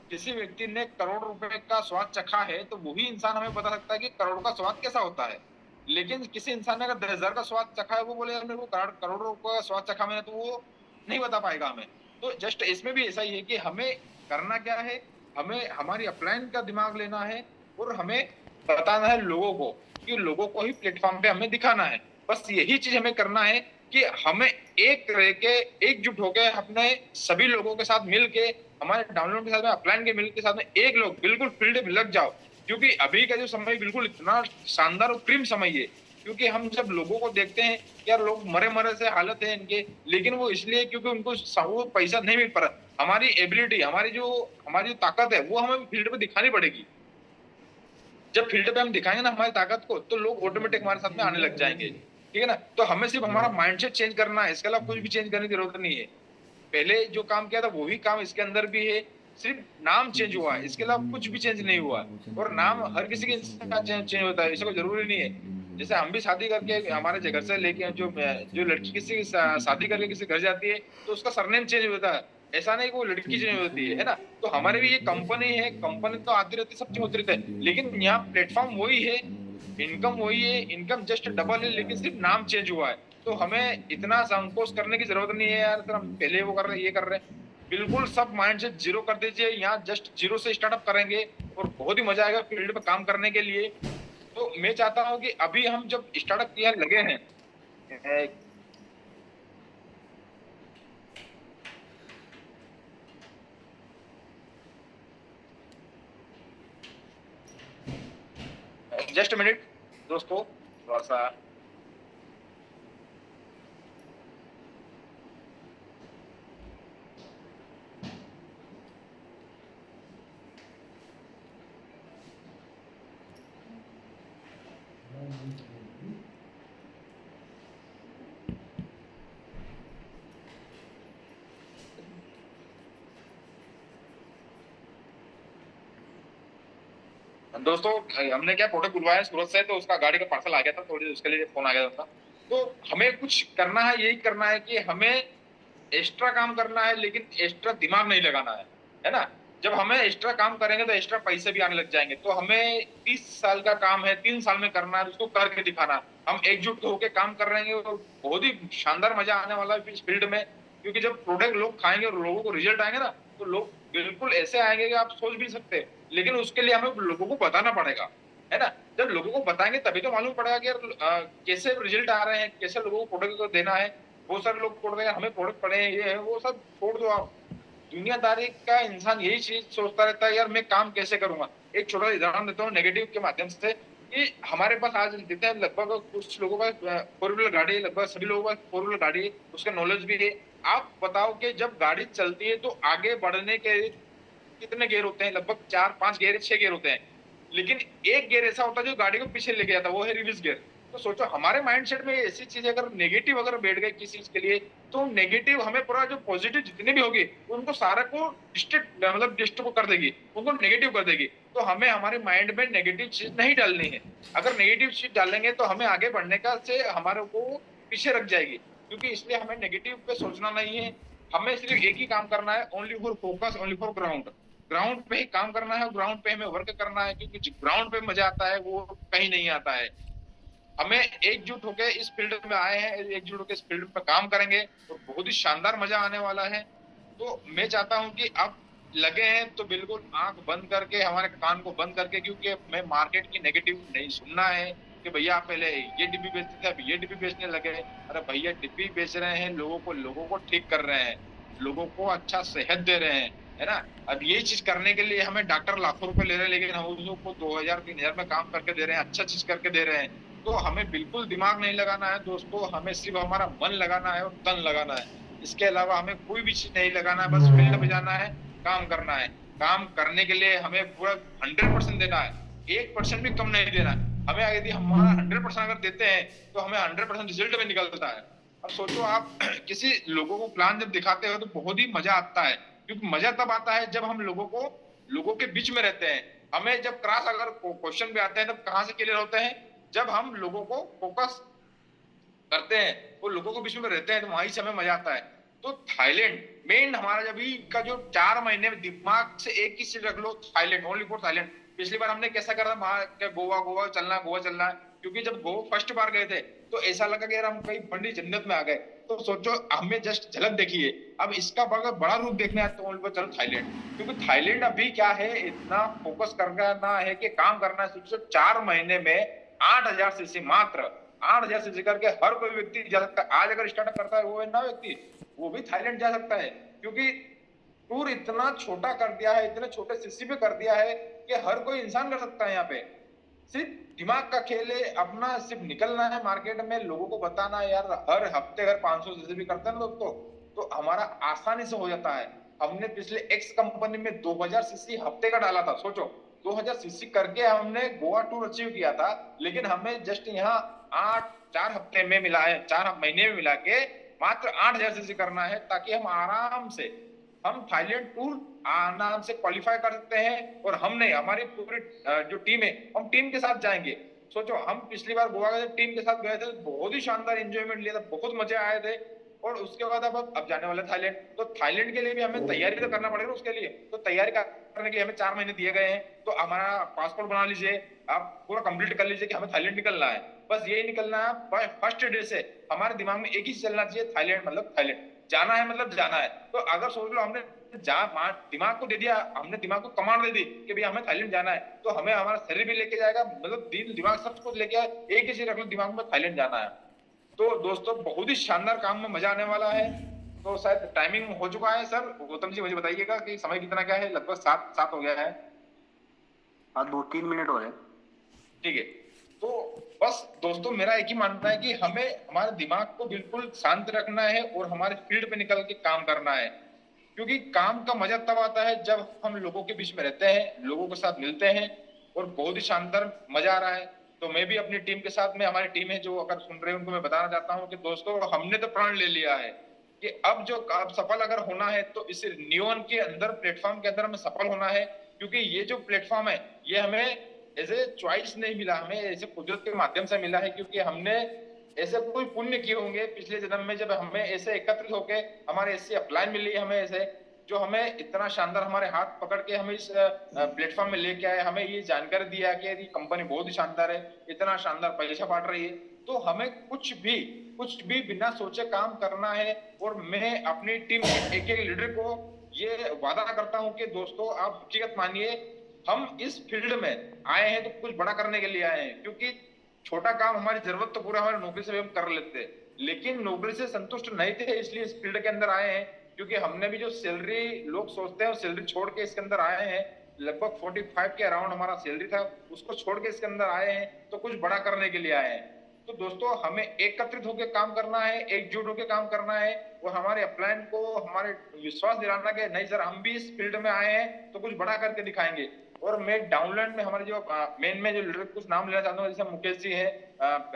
किसी व्यक्ति ने करोड़ रुपए का स्वाद चखा है तो वही इंसान हमें बता सकता है कि करोड़ का स्वाद कैसा होता है। लेकिन किसी इंसान ने अगर 10,000 का स्वाद चखा है, वो बोले यार मेरे को करोड़ों का स्वाद चखा मैंने, तो वो नहीं बता पाएगा हमें। तो जस्ट इसमें भी ऐसा ही है कि हमें करना क्या है, हमें हमारी अपलाइन का दिमाग लेना है और हमें बताना है लोगों को, कि लोगों को ही प्लेटफॉर्म पे हमें दिखाना है। बस यही चीज हमें करना है कि हमें एक रह के एकजुट होकर अपने सभी लोगों के साथ मिल के, हमारे डाउनलोड के साथ में अपलाइन के मिल के साथ में एक लोग बिल्कुल फील्ड में लग जाओ। क्योंकि अभी का जो समय बिल्कुल इतना शानदार और प्रीम समय है। क्योंकि हम जब लोगों को देखते हैं यार लोग मरे मरे से हालत है इनके, लेकिन वो इसलिए क्योंकि उनको वो पैसा नहीं मिल पा रहा। हमारी एबिलिटी, हमारी जो ताकत है वो हमें फील्ड पे दिखानी पड़ेगी। जब फील्ड पे हम दिखाएंगे ना हमारी ताकत को, तो लोग ऑटोमेटिक हमारे साथ में आने लग जाएंगे, ठीक है ना। तो हमें सिर्फ हमारा माइंडसेट चेंज करना है, इसके अलावा कुछ भी चेंज करने की जरूरत नहीं है। पहले जो काम किया था वही काम इसके अंदर भी है, सिर्फ नाम चेंज हुआ है, इसके अलावा कुछ भी चेंज नहीं हुआ। और नाम हर किसी के चेंज होता है, ऐसा कोई जरूरी नहीं है। जैसे हम भी शादी करके हमारे घर से लेके जो जो लड़की किसी की शादी करके किसी घर जाती है तो उसका सरनेम चेंज होता है। ऐसा नहीं कि वो लड़की चेंज होती है ना। तो हमारी भी ये कंपनी है, कंपनी तो आती रहती है, सब चीज होती रहती है, लेकिन यहाँ प्लेटफॉर्म वही है, इनकम वही है, इनकम जस्ट डबल है, लेकिन सिर्फ नाम चेंज हुआ है। तो हमें इतना संकोच करने की जरूरत नहीं है यार, हम पहले वो कर रहे हैं ये कर रहे हैं। बिल्कुल सब माइंड से जीरो कर दीजिए, यहाँ जस्ट जीरो से स्टार्टअप करेंगे और बहुत ही मजा आएगा फील्ड पे काम करने के लिए। तो मैं चाहता हूँ कि अभी हम जब स्टार्टअप किया लगे हैं, जस्ट मिनट दोस्तों, थोड़ा सा दोस्तों, हमने क्या प्रोडक्ट बुलवाया सूरत से, तो उसका गाड़ी का पार्सल आ गया था, थोड़ी उसके लिए फोन आ गया था। तो हमें कुछ करना है, यही करना है कि हमें एक्स्ट्रा काम करना है, लेकिन एक्स्ट्रा दिमाग नहीं लगाना है ना। जब हमें एक्स्ट्रा काम करेंगे तो एक्स्ट्रा पैसे भी आने लग जाएंगे। तो हमें 30 साल का काम है, 3 साल में करना है, उसको करके दिखाना। हम एकजुट होकर काम कर रहे हैं और बहुत ही शानदार मजा आने वाला है इस फील्ड में। क्योंकि जब प्रोडक्ट लोग खाएंगे और लोगों को रिजल्ट आएंगे ना, तो लोग बिल्कुल ऐसे आएंगे कि आप सोच भी नहीं सकते। लेकिन उसके लिए हमें लोगों को बताना पड़ेगा, है ना। जब लोगों को बताएंगे तभी तो मालूम पड़ेगा कि यार कैसे रिजल्ट आ रहे हैं, कैसे लोगों को प्रोडक्ट को देना है। बहुत सारे लोग छोड़ रहे हैं, हमें प्रोडक्ट पड़े हैं, ये है वो, सब छोड़ दो आप। दुनियादारी का इंसान यही चीज सोचता रहता है, यार मैं काम कैसे करूंगा। एक छोटा उदाहरण देता हूँ नेगेटिव के माध्यम से, कि हमारे पास आज देते हैं लगभग कुछ लोगों का 4 व्हीलर गाड़ी है, लगभग सभी लोगों का 4 व्हीलर गाड़ी है, उसका नॉलेज भी है। आप बताओ कि जब गाड़ी चलती है तो आगे बढ़ने के कितने गेयर होते हैं? लगभग 4-5 गेयर, 6 गेयर होते हैं। लेकिन एक गियर ऐसा होता है जो गाड़ी को पीछे लेके जाता है, वो है रिवर्स गियर। तो सोचो हमारे माइंडसेट में ऐसी चीज अगर नेगेटिव अगर बैठ गई किसी चीज के लिए, तो नेगेटिव हमें पूरा जो पॉजिटिव जितने भी होगी उनको सारा को डिस्ट्रिक्ट मतलब डिस्ट्रिक्ट कर देगी, उनको नेगेटिव कर देगी। तो हमें हमारे माइंड में नेगेटिव चीज नहीं डालनी है। अगर नेगेटिव चीज डालेंगे तो हमें आगे बढ़ने का से हमारे को पीछे रख जाएगी, क्योंकि इसलिए हमें नेगेटिव पे सोचना नहीं है। हमें सिर्फ एक ही काम करना है, only for focus, only for ground. Ground पे ही काम करना है, ग्राउंड पे हमें वर्क करना है, क्योंकि ग्राउंड पे मजा आता है वो कहीं नहीं आता है। हमें एकजुट होकर इस फील्ड में आए हैं, एकजुट होकर इस फील्ड पे काम करेंगे और बहुत ही शानदार मजा आने वाला है। तो मैं चाहता हूं कि आप लगे हैं तो बिल्कुल आंख बंद करके, हमारे कान को बंद करके, क्योंकि मैं मार्केट की नेगेटिव नहीं सुनना है कि भैया आप पहले ये डिब्बी बेचते थे अब ये डिब्बी बेचने लगे। अरे भैया डिब्बी बेच रहे हैं, लोगों को ठीक कर रहे हैं, लोगों को अच्छा सेहत दे रहे हैं, है ना। अब यही चीज करने के लिए हमें डॉक्टर लाखों रुपए ले रहे हैं, लेकिन हम उसको 2000-3000 में काम करके दे रहे हैं, अच्छा चीज करके दे रहे हैं। तो हमें बिल्कुल दिमाग नहीं लगाना है दोस्तों, हमें सिर्फ हमारा मन लगाना है और तन लगाना है। इसके अलावा हमें कोई भी चीज नहीं लगाना है, बस फील्ड में जाना है, काम करना है। काम करने के लिए हमें पूरा 100% देना है, 1% भी कम नहीं देना है। हमें यदि हमारा 100% अगर देते हैं तो हमें 100% रिजल्ट में निकलता है। अब सोचो आप किसी लोगों को प्लान जब दिखाते हो तो बहुत ही मजा आता है, क्योंकि मजा तब आता है जब हम लोगों के बीच में रहते हैं। हमें जब क्रॉस अगर क्वेश्चन भी आते हैं तब कहां से क्लियर होते हैं, जब हम लोगों को फोकस करते हैं, वो लोगों के बीच में रहते हैं, तो वहीं से हमें मजा आता है। तो थाईलैंड मेन हमारा जब का जो 4 महीने में दिमाग से एक ही चीज रख लो, थाईलैंड, ओनली फॉर थाईलैंड। पिछली बार हमने कैसा करा था, गोवा गोवा चलना है, गोवा चलना है, क्योंकि जब गोवा फर्स्ट बार गए थे तो ऐसा लगा कि यार हम कहीं बड़ी जन्नत में आ गए। तो सोचो हमें जस्ट झलक देखिए, अब इसका बड़ा रूप देखना है तो ओनली फॉर चलो थाईलैंड। क्योंकि थाईलैंड अभी क्या है, इतना फोकस करना है कि काम करना है। सोचो 4 महीने में 8000 सीसी, मात्र 8000 सीसी करके हर कोई व्यक्ति जा सकता है। आज अगर स्टार्टअप करता है वो है ना व्यक्ति, वो भी थाईलैंड जा सकता है, क्योंकि टूर इतना छोटा कर दिया है, इतने छोटे सीसी पे कर दिया है कि हर कोई इंसान कर सकता है। यहाँ पे सिर्फ दिमाग का खेल है, अपना सिर्फ निकलना है मार्केट में, लोगों को बताना है। यार हर हफ्ते अगर 500 सीसी भी करते हैं लोग तो हमारा आसानी से हो जाता है। हमने पिछले एक्स कंपनी में 2000 सीसी हफ्ते का डाला था, सोचो 2000 सीसी करके हमने गोवा टूर अचीव किया था। लेकिन हमें जस्ट यहाँ 4 हफ्ते में मिला है, 4 महीने में मिला के मात्र 8000 सीसी करना है, ताकि हम आराम से हम थाईलैंड टूर आराम से क्वालिफाई कर सकते हैं। और हम नहीं, हमारी पूरी जो टीम है, हम टीम के साथ जाएंगे। सोचो हम पिछली बार गोवा गए थे, टीम के साथ गए थे, बहुत ही शानदार एंजॉयमेंट लिया था, बहुत मजे आए थे। और उसके बाद अब जाने वाले थाईलैंड, तो थाईलैंड के लिए भी हमें तैयारी तो करना पड़ेगा। उसके लिए तो तैयारी करने के लिए हमें 4 महीने दिए गए हैं, तो हमारा पासपोर्ट बना लीजिए, आप पूरा कंप्लीट कर लीजिए कि हमें थाईलैंड निकलना है। बस यही निकलना है, फर्स्ट डे से हमारे दिमाग में एक ही चलना चाहिए, थाईलैंड मतलब थाईलैंड जाना है, मतलब जाना है। तो अगर सोच लो हमने दिमाग को दे दिया, हमने दिमाग को कमांड दे दी कि भैया हमें थाईलैंड जाना है, तो हमें हमारा शरीर भी लेके जाएगा, मतलब दिल दिमाग सब कुछ लेके एक ही चीज रख लो दिमाग में, थाईलैंड जाना है। तो दोस्तों बहुत ही शानदार काम में मजा आने वाला है। तो शायद टाइमिंग हो चुका है सर, गौतम जी मुझे बताइएगा कि समय कितना क्या है, लगभग 7 हो गया है। हाँ 2-3 मिनट हो रहे। ठीक है, तो बस दोस्तों मेरा एक ही मानना है कि हमें हमारे दिमाग को बिल्कुल शांत रखना है और हमारे फील्ड पे निकल के काम करना है। क्योंकि काम का मजा तब आता है जब हम लोगों के बीच में रहते हैं, लोगों के साथ मिलते हैं, और बहुत ही शानदार मजा आ रहा है। तो मैं भी अपनी टीम के साथ में, हमारी टीम है जो अगर सुन रहे हैं उनको मैं बताना चाहता हूँ कि दोस्तों हमने तो प्रण ले लिया है कि अब सफल अगर होना है तो इस नियोन के अंदर, प्लेटफॉर्म के अंदर हमें सफल होना है। क्योंकि ये जो प्लेटफॉर्म है ये हमें ऐसे चॉइस नहीं मिला, हमें ऐसे कुदरत के माध्यम से मिला है। क्योंकि हमने ऐसे कोई पुण्य किए होंगे पिछले जन्म में, जब हमें ऐसे एकत्रित होके हमारे ऐसी अपलाइन मिली, हमें ऐसे जो हमें इतना शानदार हमारे हाथ पकड़ के हमें इस प्लेटफॉर्म में लेके आए, हमें ये जानकारी दिया कि ये कंपनी बहुत ही शानदार है, इतना शानदार पैसा बांट रही है। तो हमें कुछ भी बिना सोचे काम करना है। और मैं अपनी टीम के एक लीडर को ये वादा करता हूं कि दोस्तों आप हकीकत मानिए, हम इस फील्ड में आए हैं तो कुछ बड़ा करने के लिए आए हैं। क्योंकि छोटा काम हमारी जरूरत तो पूरा हमारी नौकरी से भी हम कर लेते, लेकिन नौकरी से संतुष्ट नहीं थे, इसलिए इस फील्ड के अंदर आए हैं। क्योंकि हमने भी जो सैलरी लोग सोचते हैं, सैलरी छोड़ के इसके अंदर आए हैं, लगभग 45 के अराउंड हमारा सैलरी था, उसको छोड़ के इसके अंदर आए हैं, तो कुछ बड़ा करने के लिए आए हैं। तो दोस्तों हमें एकत्रित होकर काम करना है, एकजुट होकर काम करना है, और हमारे अपलाइन को हमारे विश्वास दिलाना कि नहीं सर हम भी इस फील्ड में आए हैं तो कुछ बड़ा करके दिखाएंगे। और मैं डाउनलाइन में हमारे जो मेन में जो लीडर कुछ नाम लेना चाहता हूँ, जैसे मुकेश जी है,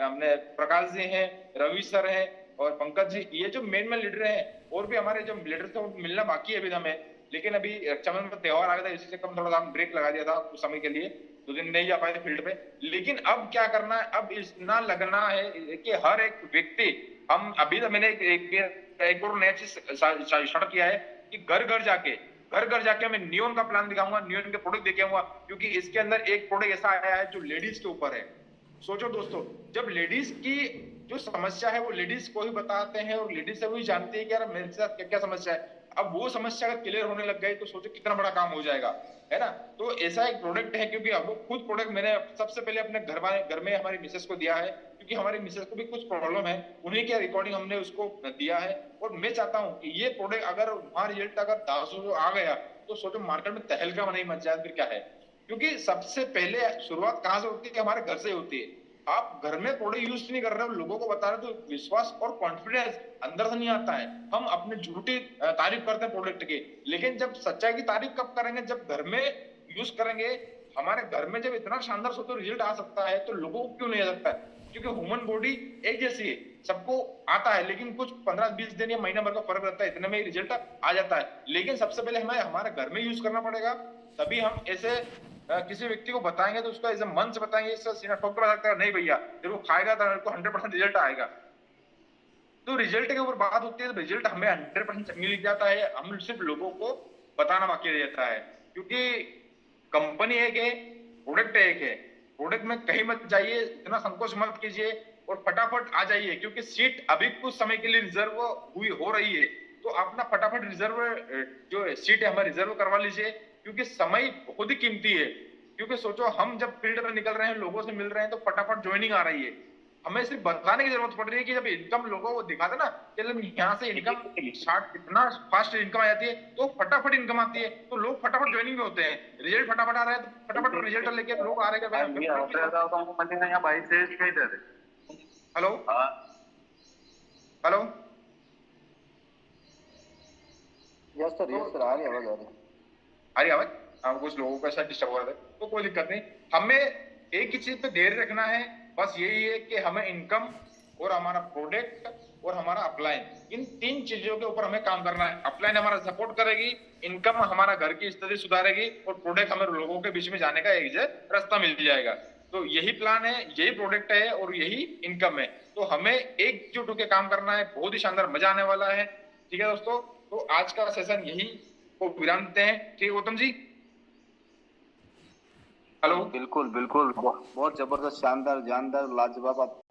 हमने प्रकाश जी हैं, रवि सर है और पंकज जी, ये जो मेन लीडर हैं। और भी हमारे जो लीडर थे वो मिलना बाकी है अभी हमें, लेकिन अभी रक्षाबंधन का त्योहार आ गया था, इसी से कम थोड़ा सा ब्रेक लगा दिया था कुछ समय के लिए, 2 दिन नहीं जा पाए फील्ड पे। लेकिन अब क्या करना है, अब इतना लगना है कि हर एक व्यक्ति, हम अभी तो मैंने एक और नया चीज स्टार्ट किया है कि घर घर जाके मैं नियोन का प्लान दिखाऊंगा, नियोन के प्रोडक्ट दिखाऊंगा, क्योंकि इसके अंदर एक प्रोडक्ट ऐसा आया है जो लेडीज के ऊपर है। सोचो दोस्तों, जब लेडीज की जो समस्या है वो लेडीज को ही बताते हैं और लेडीज से वही जानती है कि यार मेरे साथ क्या क्या समस्या है। अब वो समस्या अगर क्लियर होने लग गई तो सोचो कितना बड़ा काम हो जाएगा, है ना। तो ऐसा एक प्रोडक्ट है, क्योंकि अब वो खुद प्रोडक्ट मैंने सबसे पहले अपने घर में हमारी मिसेस को दिया है, क्योंकि हमारी मिसेस को भी कुछ प्रॉब्लम है, उन्हीं के रिकॉर्डिंग हमने उसको दिया है। और मैं चाहता हूं कि ये प्रोडक्ट अगर वहां रिजल्ट अगर 10 आ गया तो सोचो मार्केट में तहलका नहीं मच जाए फिर क्या है। क्योंकि सबसे पहले शुरुआत कहां से होती है, हमारे घर से होती है। आप घर में प्रोडक्ट यूज नहीं कर रहे हो, लोगों को बता रहे हो, तो विश्वास और कॉन्फिडेंस अंदर से नहीं आता है। हम अपने झूठी तारीफ करते हैं प्रोडक्ट की, लेकिन जब सच्चाई की तारीफ कब करेंगे, जब घर में यूज करेंगे। हमारे घर में जब इतना शानदार सोचो रिजल्ट आ सकता है तो लोगों को क्यों नहीं आ सकता है? क्योंकि ह्यूमन बॉडी एक जैसी है, सबको आता है, लेकिन कुछ 15-20 दिन या महीना भर का फर्क रहता है, इतने में रिजल्ट आ जाता है। लेकिन सबसे पहले हमें हमारे घर में यूज करना पड़ेगा, तभी हम ऐसे किसी व्यक्ति को बताएंगे तो उसका ऐसे मन से बताएंगे, इससे सीना ठोक के बता सकता है नहीं भैया तेरे को खाएगा तो 100% रिजल्ट आएगा। तो रिजल्ट के ऊपर बात होती है, तो रिजल्ट हमें 100% मिल जाता है, हम सिर्फ लोगों को बताना बाकी रह जाता है। क्योंकि कंपनी एक है, प्रोडक्ट एक है, प्रोडक्ट में कहीं मत जाइए, इतना संकोच मत कीजिए और फटाफट आ जाइए, क्योंकि सीट अभी कुछ समय के लिए रिजर्व हुई हो रही है। तो अपना फटाफट रिजर्व जो सीट है हमें रिजर्व करवा लीजिए, क्योंकि समय बहुत ही कीमती है। क्योंकि सोचो हम जब फील्ड में निकल रहे हैं, लोगों से मिल रहे हैं, तो फटाफट ज्वाइनिंग आ रही है, हमें सिर्फ बताने की जरूरत पड़ रही है कि जब इनकम लोगों को दिखाते ना कि यहाँ से इनकम स्टार्ट, इतना फास्ट इनकम आ जाती है, तो फटाफट इनकम आती है, तो लोग फटाफट ज्वाइनिंग में होते हैं, रिजल्ट फटाफट आ रहा है तो फटाफट रिजल्ट लेके लोग आ रहे हैं। Hello hello. Yes sir, yes sir, आ रही आवाज, आ रही। आ रही आवाज? हाँ, कुछ लोगों का शायद डिस्टर्ब हो रहा था, तो कोई दिक्कत नहीं। हमें एक ही चीज पे धैर्य रखना है, बस यही है कि हमें इनकम और हमारा प्रोडक्ट और हमारा अपलाइन, इन 3 चीजों के ऊपर हमें काम करना है। अपलाइन हमारा सपोर्ट करेगी, इनकम हमारा घर की स्थिति सुधारेगी और प्रोडक्ट हमें लोगों के बीच में जाने का एक रास्ता मिल जाएगा। तो यही प्लान है, यही प्रोडक्ट है और यही इनकम है। तो हमें एकजुट होकर काम करना है, बहुत ही शानदार मजा आने वाला है। ठीक है दोस्तों, तो आज का सेशन यही को विराम देते हैं। ठीक है गौतम जी। हेलो। बिल्कुल बिल्कुल, बहुत जबरदस्त, शानदार, जानदार, लाजवाब आप